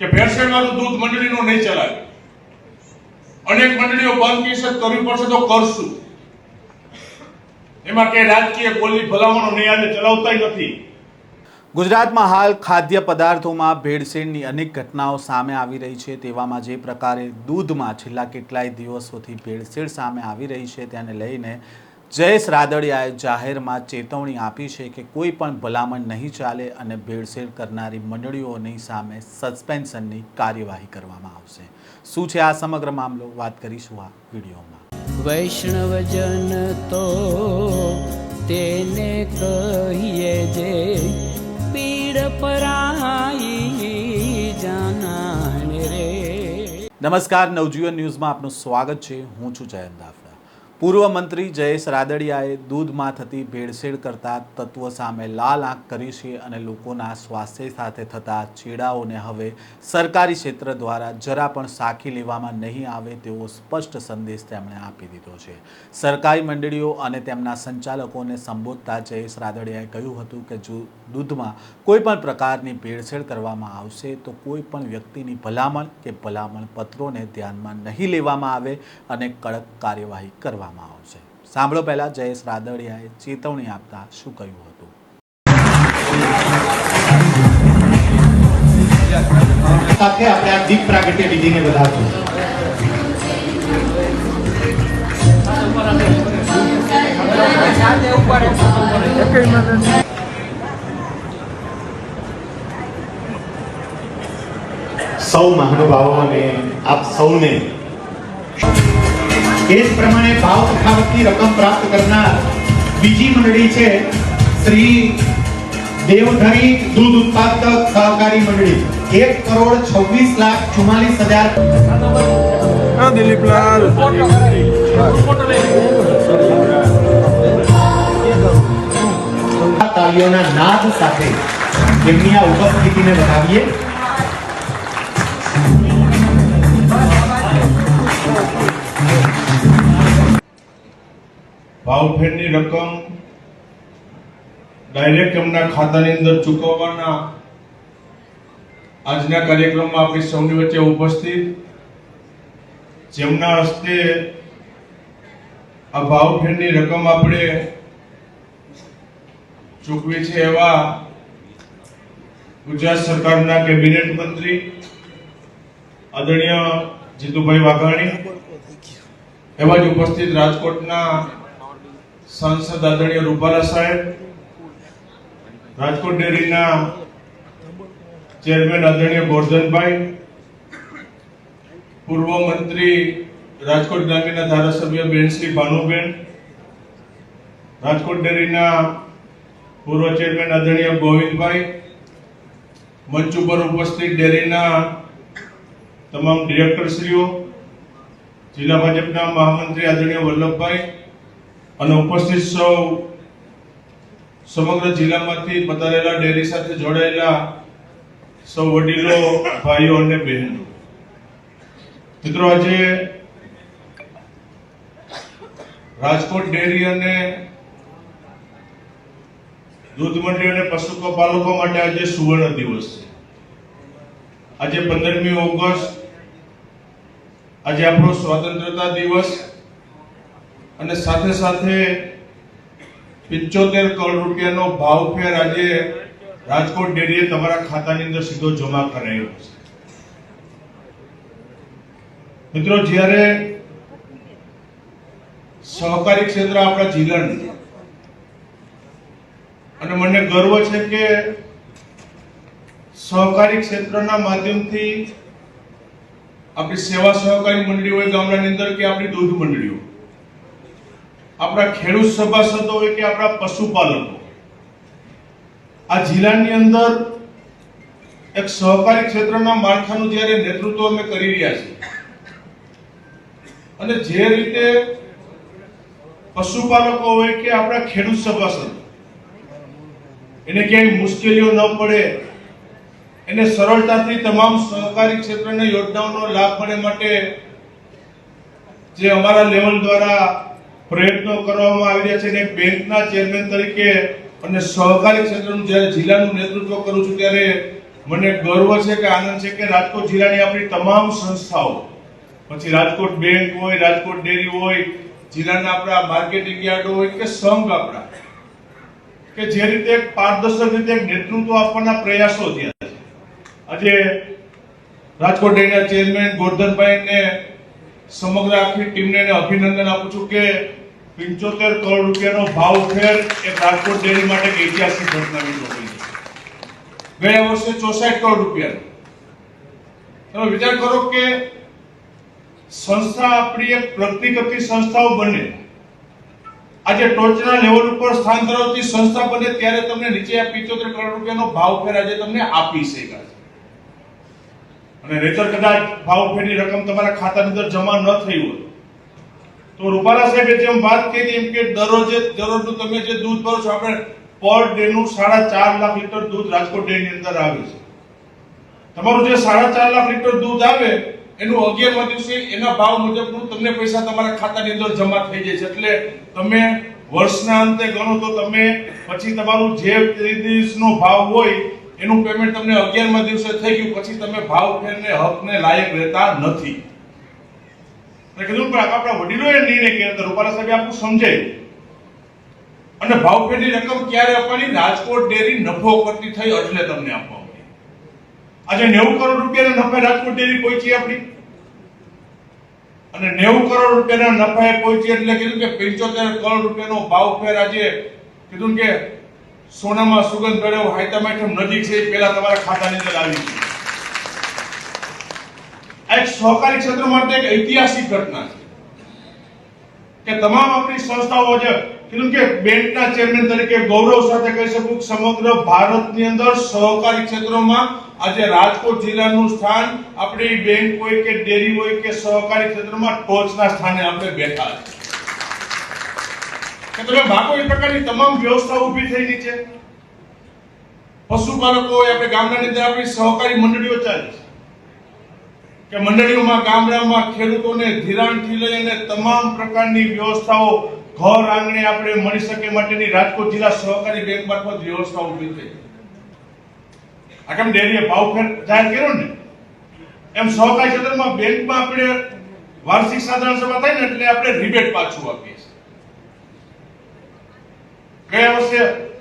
કે ભેળસેળ વાળું દૂધ મંડળીનો નહીં ચલાવે. અનેક મંડળીઓ બંધ કરવી પડશે તો કરશું. એમાં કે રાજકીય ગોલી ભલામણો નહીં આજે ચલાવતા નથી. ગુજરાતમાં હાલ ખાદ્ય પદાર્થોમાં ભેળસેળની અનેક ઘટનાઓ સામે આવી રહી છે. તેવામાં જે પ્રકારે દૂધમાં છેલ્લા કેટલાય દિવસોથી ભેળસેળ સામે આવી રહી છે તેને લઈને જયેશ રાદડિયાએ જાહેરમાં ચેતવણી આપી છે કે કોઈ પણ ભલામણ નહીં ચાલે અને ભેળસેળ કરનારી મંડળીઓની સામે સસ્પેન્શનની કાર્યવાહી કરવામાં આવશે. શું છે આ સમગ્ર મામલો, વાત કરીશું આ વિડીયોમાં. વૈષ્ણવજન તો તેને કહીએ જે પીડ પરાઈ જાનાને રે. નમસ્કાર, નવજીવન ન્યૂઝમાં આપનું સ્વાગત છે. હું છું જયંત દાફડા. પૂર્વ મંત્રી જયેશ રાદડિયાએ દૂધમાં થતી ભેળસેળ કરતા તત્વો સામે લાલ આંખ કરી છે અને લોકોના સ્વાસ્થ્ય સાથે થતા ચેડાઓને હવે સરકારી ક્ષેત્ર દ્વારા જરા પણ સાખી લેવામાં નહીં આવે તેવો સ્પષ્ટ સંદેશ તેમણે આપી દીધો છે. સરકારી મંડળીઓ અને તેમના સંચાલકોને સંબોધતા જયેશ રાદડિયાએ કહ્યું હતું કે જો દૂધમાં કોઈ પણ પ્રકારની ભેળસેળ કરવામાં આવશે તો કોઈ પણ વ્યક્તિની ભલામણ કે ભલામણ પત્રોને ધ્યાનમાં નહીં લેવામાં આવે અને કડક કાર્યવાહી કરવામાં આવશે. સાંભળો પહેલા જયેશ રાદડિયાએ ચેતવણી આપતા શું કહ્યું હતું. સાથે આપણે આ દીપ પ્રાગટ્ય વિધિને વધારશું. સૌ મહાનુભાવો અને આપ સૌને એ જ પ્રમાણે ભાવ તફાવતની રકમ પ્રાપ્ત કરનાર બીજી મંડળી છે શ્રી દેવધરી દૂધ ઉત્પાદક સહકારી મંડળી. 1,26,44,000 દિલીપલાલ તાલીઓના નાદ સાથે તેમની આ ઉપસ્થિતિને વધાવીએ. ભાવફેરની રકમ ડાયરેક્ટ એમના ખાતાની અંદર ચૂકવવાના આજના કાર્યક્રમમાં આપણી સૌની વચ્ચે ઉપસ્થિત જેમના હસ્તે આ ભાવફેરની રકમ આપણે ચૂકવી છે એવા ગુજરાત સરકારના કેબિનેટ મંત્રી આદરણીય જીતુભાઈ વાઘાણી, એવા જ ઉપસ્થિત રાજકોટના સાંસદ આદરણીય રૂપાલા સાહેબ, રાજકોટ ડેરીના ચેરમેન આદરણીય ગોરધનભાઈ, પૂર્વ મંત્રી રાજકોટ ગ્રામ્યના ધારાસભ્ય બેન શ્રી ભાનુબેન, રાજકોટ ડેરીના પૂર્વ ચેરમેન આદરણીય ગોવિંદભાઈ, મંચ ઉપર ઉપસ્થિત ડેરીના તમામ ડિરેક્ટરશ્રીઓ, જિલ્લા ભાજપના મહામંત્રી આદરણીય વલ્લભભાઈ અને ઉપસ્થિત સૌ સમગ્ર જિલ્લામાંથી પધારેલા ડેરી સાથે જોડાયેલા સૌ વડીલો, ભાઈઓ અને બહેનો. મિત્રો, આજે રાજકોટ ડેરી અને દૂધ મંડળી અને પશુપાલકો માટે આજે સુવર્ણ દિવસ છે. આજે 15મી ઓગસ્ટ, આજે આપણો સ્વતંત્રતા દિવસ અને સાથે સાથે 75 કરોડ રૂપિયાનો ભાવફેર આજે રાજકોટ ડેરીએ તમારા ખાતાની અંદર સીધો જમા કરાયો છે. મિત્રો, જ્યારે સહકારી ક્ષેત્ર આપણા જિલ્લાનું અને મને ગર્વ છે કે સહકારી ક્ષેત્રના માધ્યમથી આપણી સેવા સહકારી મંડળી હોય ગામડાની અંદર કે આપણી દૂધ મંડળીઓ, આપણા ખેડૂત સભાસદો હોય કે આપણા પશુપાલકો, આ જિલ્લાની અંદર એક સહકારી ક્ષેત્રના માળખાનું જ્યારે નેતૃત્વ અમે કરી રહ્યા છીએ અને જે રીતે પશુપાલકો હોય કે આપણા ખેડૂત સભાસદ એને ક્યાંય મુશ્કેલીઓ ન પડે, એને સરળતાથી તમામ સહકારી ક્ષેત્રના યોજનાઓનો લાભ મળે માટે જે અમારા લેવલ દ્વારા પ્રયત્નો કરવામાં આવી રહ્યા છે અને બેંકના ચેરમેન તરીકે અને સહકારી ક્ષેત્રનું જ્યારે જિલ્લાનું નેતૃત્વ કરું છું ત્યારે મને ગર્વ છે કે આનંદ છે કે રાજકોટ જિલ્લાની આપણી તમામ સંસ્થાઓ, પછી રાજકોટ બેંક હોય, રાજકોટ ડેરી હોય, જિલ્લાના આપણા માર્કેટિંગ યાર્ડ હોય કે સંઘ આપણા, કે જે રીતે પારદર્શક રીતે નેતૃત્વ આપવાના પ્રયાસો થયા છે. આજે રાજકોટ ડેરીના ચેરમેન ગોરધનભાઈને સમગ્ર આખી ટીમને અભિનંદન આપું છું કે 75 કરોડ રૂપિયાનો ભાવ ફેર એ રાજકોટ ડેરી માટે એક ઐતિહાસિક ઘટના બની છે. ગયા વર્ષે 64 કરોડ રૂપિયા. તમે વિચાર કરો કે સંસ્થા આપણી એક પ્રગતિ કરતી સંસ્થાઓ બને, આજે ટોચના લેવલ ઉપર સ્થાન ધરાવતી સંસ્થા બને, ત્યારે તમને નીચે 75 કરોડ રૂપિયાનો ભાવ ફેર આજે તમને આપી શકાય છે. અને નહીંતર કદાચ ભાવ ફેરની રકમ તમારા ખાતાની અંદર જમા ન થઈ હોય તો રૂપાલા સાહેબે જેમ વાત કરી એમ કે દરરોજનું તમે જે દૂધ ભરો છો, આપણે પર ડે નું 4.5 લાખ લીટર દૂધ રાજકોટ ડેરીની અંદર આવે છે. તમારું જે 4.5 લાખ લીટર દૂધ આવે એનું 11મા દિવસે એના ભાવ મુજબનું તમને પૈસા તમારા ખાતાની અંદર જમા થઈ જાય છે. એટલે તમે વર્ષના અંતે ગણો તો તમે પછી તમારું જે દિવસનો ભાવ હોય એનું પેમેન્ટ તમને 11મા દિવસે થઈ ગયું, પછી તમે ભાવ ફેરને હકને લાયક રહેતા નથી. મેં કીધું પણ આપણા વડીલોએ નિર્ણય કર્યો, રૂપાલા સાહેબે આપણું સમજાય. અને ભાવ ફેરની રકમ ક્યારે આપવાની? રાજકોટ ડેરી નફો કરતી થઈ એટલે તમને આપવાની. આજે 90 કરોડ રૂપિયાના નફે રાજકોટ ડેરી પહોંચી આપણી, અને 90 કરોડ રૂપિયાના નફાએ પહોંચી એટલે કીધું કે 75 કરોડ રૂપિયાનો ભાવ ફેર આજે કીધું કે સોનામાં સુગંધ ભળ્યો હાઈતામાઈટમ નજીક છે, પહેલા તમારા ખાતાની અંદર આવી છે. આ એક સહકારી ક્ષેત્ર માટે એક ઐતિહાસિક ઘટના છે કે તમામ આપણી સંસ્થાઓ છે. કીધું કે બેંકના ચેરમેન તરીકે ગૌરવ સાથે કહી શકું કે સમગ્ર ભારતની અંદર સહકારી ક્ષેત્રોમાં આજે રાજકોટ જિલ્લાનું સ્થાન આપણી બેંક હોય કે ડેરી હોય કે સહકારી ક્ષેત્રમાં ટોચના સ્થાને આપણે બેઠા છે. કે તમે ભાગો એ પ્રકારની તમામ વ્યવસ્થા ઊભી થઈ ગઈ છે. પશુપાલકો હોય, આપણે ગામડાની અંદર આપણી સહકારી મંડળીઓ ચાલે છે કે મંડળીઓમાં ગામડામાં ખેડૂતોને ધિરાણથી લઈને તમામ પ્રકારની વ્યવસ્થાઓ ઘર આંગણે આપણે મળી શકે માટેની રાજકોટ જિલ્લા સહકારી બેંક મારફત વ્યવસ્થા ઊભી થઈ. આ કેમ ડેરીએ ભાવ ફેર જાહેર કર્યો ને, એમ સહકારી ક્ષેત્રમાં બેંકમાં આપણે વાર્ષિક સાધારણ સભા થાય ને એટલે આપણે રિબેટ પાછું આપીએ છીએ. ગયા વર્ષે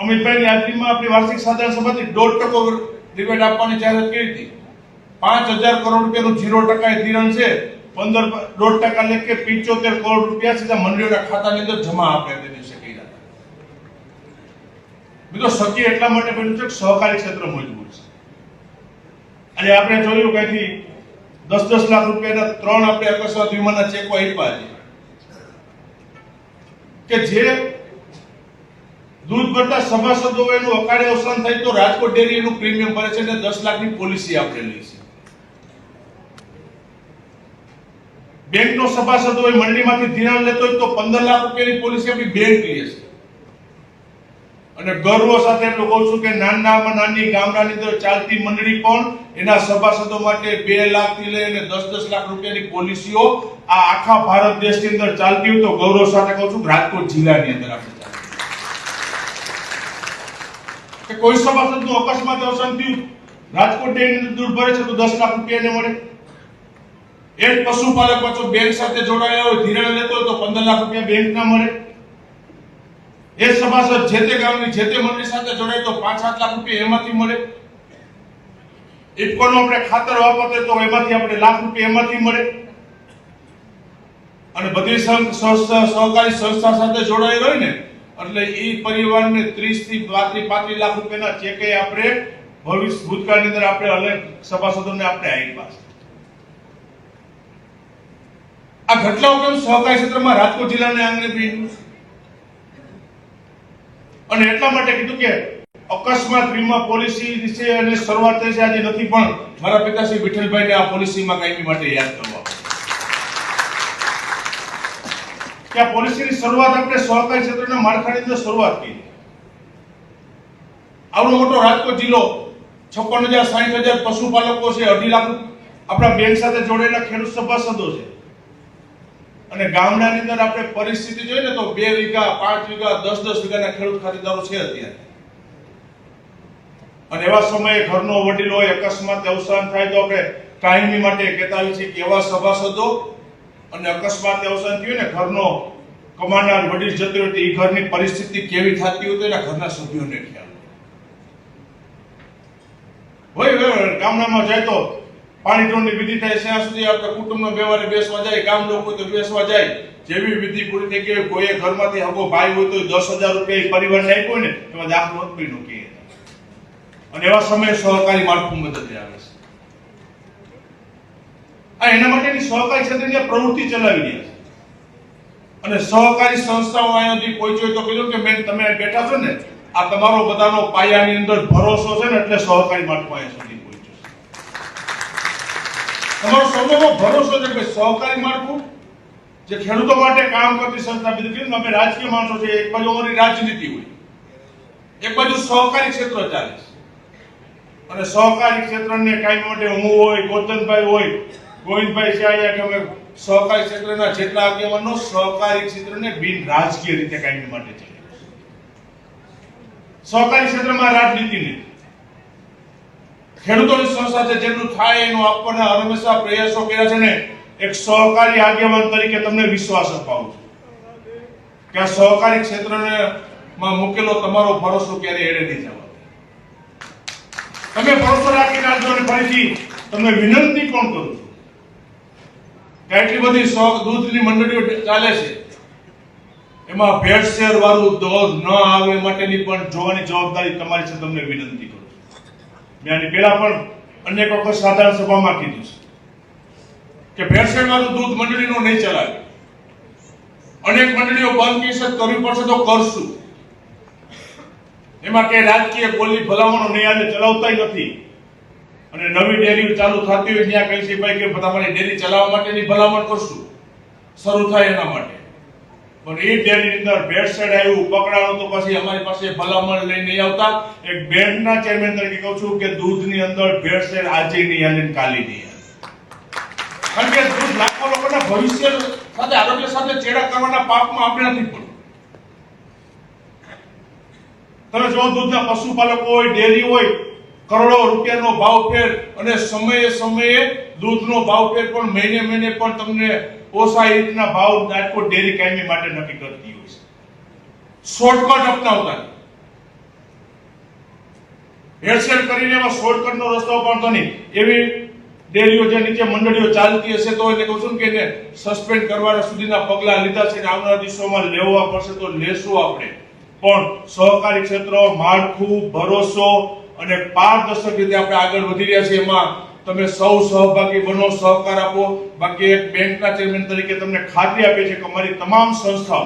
અમિતભાઈની હાજરીમાં આપણી વાર્ષિક સાધારણ સભાથી 1.5% રિબેટ આપવાની જાહેરાત કરી હતી. 5000 કરોડ રૂપિયાનું 0% ધિરાણ છે, 1.5% લેખે 75 કરોડ રૂપિયા સીધા મંડળીઓના ખાતાની અંદર જમા આપણે તે દિવસે કર્યા. મિત્રો શક્ય એટલા માટે બન્યું છે કે સહકારી ક્ષેત્ર મજબૂત છે. આજે આપણે જોયું કે 10-10 લાખ રૂપિયાના 3 આપણે અકસ્માત વીમાના ચેકો આપ્યા છે કે જે દૂધ ભરતા સભાસદો એનું અકાળે અવસાન થાય તો રાજકોટ ડેરી એનું પ્રીમિયમ ભરે છે અને 10 લાખની પોલિસી આપણે લઈ છે. બેંકનો સભાસદ હોય, મંડળીમાંથી ધિરાણ લેતો હોય તો 15 લાખ રૂપિયાની પોલિસી આપણી બેંક લે છે. અને ગર્વ સાથે એટલું કહું છું કે નાનામાં નાની ગામડાની અંદર ચાલતી મંડળી પણ એના સભાસદો માટે 2 લાખથી લઈને 10-10 લાખ રૂપિયાની પોલિસીઓ આ આખા ભારત દેશની અંદર ચાલતી હોય તો ગૌરવ સાથે કહું છું રાજકોટ જિલ્લાની અંદર આપણે કે કોઈ સભાસદનું અકસ્માત અવસાન થયું, રાજકોટ ડેરીની અંદર દૂધ ભરે છે તો 10 લાખ રૂપિયાને મળે. એક પશુપાલક પાછો બેંક સાથે જોડાયેલો હોય, ધિરાણ લેતો હોય તો 15 લાખ રૂપિયા બેંકના મળે. એ સભાસદ જે તે ગામની જે તે મંડળી સાથે જોડાય તો 5-7 લાખ રૂપિયા એમાંથી મળે. ઇફકોનું આપણે ખાતર વાપરતો તો એમાંથી આપણે લાખ રૂપિયા એમાંથી મળે. અને બધી સહકારી સંસ્થા સાથે જોડાયેલો હોય ને એટલે એ પરિવારને 30 થી 35 લાખ રૂપિયાના ચેકે આપણે ભૂતકાળની અંદર આપણે અલગ સભાસદોને આપણે આપ્યા છે. આ ઘટનાઓ કેમ સહકારી ક્ષેત્રમાં રાજકોટ જિલ્લાને આંગણે બી અને એટલા માટે કીધું કે અકસ્માત વીમા પોલિસી છે અને શરૂઆત થઈ છે આજે નથી, પણ મારા પિતાશ્રી વિઠ્ઠલભાઈને આ પોલિસીમાં કાયમી માટે યાદ કરવા કે આ પોલિસીની શરૂઆત આપણે સહકારી ક્ષેત્રના માળખાની અંદર શરૂઆત કરી. આવડો મોટો રાજકોટ જિલ્લો, 56,000-60,000 પશુપાલકો છે, 2.5 લાખ આપણા બેંક સાથે જોડાયેલા ખેડૂત સભાસદો છે. અને ગામડાની અંદર આપણે પરિસ્થિતિ જોઈએ ને તો 2 વીઘા, 5 વીઘા, 10-10 વીઘાના ખેડૂત ખાતેદારો છે અત્યારે. અને એવા સમયે ઘરનો વડીલ હોય, અકસ્માત અવસાન થાય તો આપણે કાયમી માટે કહેતા હોઈએ છીએ કે એવા સભાસદો અને અકસ્માત અવસાન થયું ને ઘરનો કમાનાર વડીલ જતો હોય તો એ ઘરની પરિસ્થિતિ કેવી થતી હોય તો એના ઘરના સભ્યોને ખ્યાલ હોય. ગામડામાં જાય તો પાણી ઢોળની વિધિ થાય ત્યાં સુધી આપણે કુટુંબનો વ્યવહારે બેસવા જાય, ગામ લોકો તો બેસવા જાય. જેવી વિધિ પૂરી થઈ ગઈ, કોઈએ ઘરમાંથી હગો ભાઈ હોય તો 10,000 રૂપિયા પરિવારને આપ્યો ને એમાં દાખલો આપીનો કે અને એવા સમયે સહકારી માળખું મદદે આવે છે. આ એના માટેની સહકારી ક્ષેત્રની પ્રવૃત્તિ ચલાવી રહ્યા છે. અને સહકારી સંસ્થાઓ અહીંયાથી પહોંચ્યો તો કીધું કે મેં તમે બેઠા છો ને, આ તમારો બધાનો પાયાની અંદર ભરોસો છે ને એટલે સહકારી માળખું અહીંયા સુધી પહોંચ્યું છે. તમારો સૌનો ભરોસો છે કે સહકારી માળખું જે ખેડૂતો માટે કામ કરતી સંસ્થા, બીજું કીધું અમે રાજકીય માણસો છે, એક બાજુ અમારી રાજનીતિ હોય, એક બાજુ સહકારી ક્ષેત્ર ચાલે છે. અને સહકારી ક્ષેત્રને કાંઈ માટે હું હોય, ગોતનભાઈ હોય, ગોવિંદભાઈ છે અહીંયા કે અમે સહકારી ક્ષેત્રના જેટલા આગેવાનો સહકારી ક્ષેત્રને બિન રાજકીય રીતે કાયમી માટે છે. સહકારી ક્ષેત્રમાં રાજનીતિ નહીં, ખેડૂતોની સંસ્થા છે, જેટલું થાય એનું આપવાના હંમેશા પ્રયાસો કર્યા છે ને. એક સહકારી આગેવાન તરીકે તમને વિશ્વાસ અપાવું છું કે આ સહકારી ક્ષેત્રને માં મૂકેલો તમારો ભરોસો ક્યારે એડે નહીં જવા. તમે ભરોસો રાખી રાખજો. અને ફરીથી તમને વિનંતી પણ કરું છું કે એટલી બધી દૂધની મંડળીઓ ચાલે છે, એમાં ભેળસેળ વાળું દૂધ ન આવે માટેની પણ જોવાની જવાબદારી તમારી છે. તમને વિનંતી કરું છું. મેં આની પહેલા પણ અનેક વખત સાધારણ સભામાં કીધું છે કે ભેળસેળ વાળું દૂધ મંડળીનું નહીં ચલાવે. અનેક મંડળીઓ બંધ કેસર કરવી પડશે તો કરશું. એમાં કે રાજકીય બોલી ભલામણો નહીં આવે, ચલાવતા નથી. અને નવી ડેરી ચાલુ થતી હોય ત્યાં કહી છે ભાઈ કે તમારી ડેરી ચલાવવા માટેની ભલામણ કરશું, શરૂ થાય એના માટે. પણ એ ડેરીની અંદર ભેળસેળ આવ્યું, પકડાણું તો પછી અમારી પાસે ભલામણ લઈ નહીં આવતા. એક બેંકના ચેરમેન તરીકે કહું છું કે દૂધની અંદર ભેળસેળ આજે નહીં આવે, કાલે નહીં આવે. કારણ કે દૂધ લાખો લોકોના ભવિષ્ય સાથે, આરોગ્ય સાથે ચેડા કરવાના પાપમાં આપણે નથી પડવું. તમે જો દૂધના પશુપાલકો હોય, ડેરી હોય, કરોડો રૂપિયાનો ભાવ ફેર અને સમયે સમયે દૂધનો ભાવ ફેર પણ મહિને મહિને પણ તમને પોસાય રીતના ભાવ રાજકોટ ડેરી કાયમી માટે નક્કી કરતી હોય છે. શોર્ટકટ અપનાવતા ભેળસેળ કરીને એમાં શોર્ટકટનો રસ્તો અપનાવતો નહીં. એવી ડેરીઓ જે નીચે મંડળીઓ ચાલતી હશે તો એને કહું છું કે એને સસ્પેન્ડ કરવાના સુધીના પગલા લીધા છે. આવનારા દિવસોમાં લેવા પડશે તો લેશું આપણે. પણ સહકારી ક્ષેત્ર, માળખું, ભરોસો અને પારદર્શક રીતે આપણે આગળ વધી રહ્યા છીએ. એમાં તમે સૌ સહભાગી બનો, સહકાર આપો. બાકી એક બેંકના ચેરમેન તરીકે તમને ખાતરી આપે છે કે અમારી તમામ સંસ્થાઓ,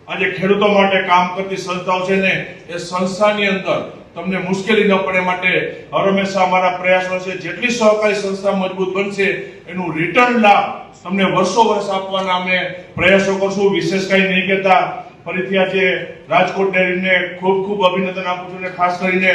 આજે ખેડૂતો માટે કામ કરતી સંસ્થાઓ છે ને, એ સંસ્થાની અંદર તમને મુશ્કેલી ન પડે માટે હંમેશા અમારા પ્રયાસો છે. જેટલી સહકારી સંસ્થા મજબૂત બનશે એનું રિટર્ન લાભ તમને વર્ષો વર્ષ આપવાના અમે પ્રયાસો કરશું. વિશેષ કંઈ નહીં કહેતા ફરીથી આજે રાજકોટ ડેરીને ખૂબ ખૂબ અભિનંદન આપું છું. અને ખાસ કરીને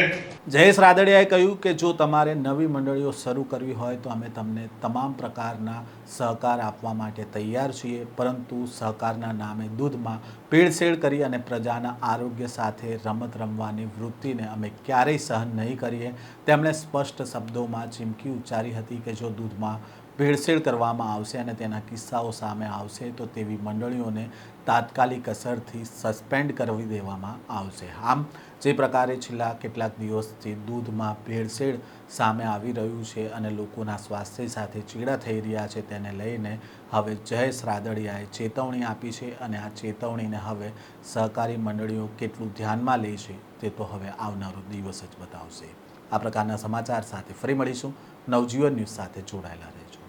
જયેશ રાદડિયાએ કહ્યું કે જો તમારે નવી મંડળીઓ શરૂ કરવી હોય તો અમે તમને તમામ પ્રકારના સહકાર આપવા માટે તૈયાર છીએ, પરંતુ સહકારના નામે દૂધમાં ભેળસેળ કરી અને પ્રજાના આરોગ્ય સાથે રમત રમવાની વૃત્તિને અમે ક્યારેય સહન નહીં કરીએ. તેમણે સ્પષ્ટ શબ્દોમાં ચીમકી ઉચ્ચારી હતી કે જો દૂધમાં ભેળસેળ કરવામાં આવશે અને તેના કિસ્સાઓ સામે આવશે તો તેવી મંડળીઓને તાત્કાલિક અસરથી સસ્પેન્ડ કરી દેવામાં આવશે. આમ જે પ્રકારે છેલ્લા કેટલાક દિવસથી દૂધમાં ભેળસેળ સામે આવી રહ્યું છે અને લોકોના સ્વાસ્થ્ય સાથે ચીડા થઈ રહ્યા છે, તેને લઈને હવે જયેશ રાદડિયાએ ચેતવણી આપી છે. અને આ ચેતવણીને હવે સહકારી મંડળીઓ કેટલું ધ્યાનમાં લે છે તે તો હવે આવનારો દિવસ જ બતાવશે. આ પ્રકારના સમાચાર સાથે ફરી મળીશું. નવજીવન ન્યૂઝ સાથે જોડાયેલા રહેજો.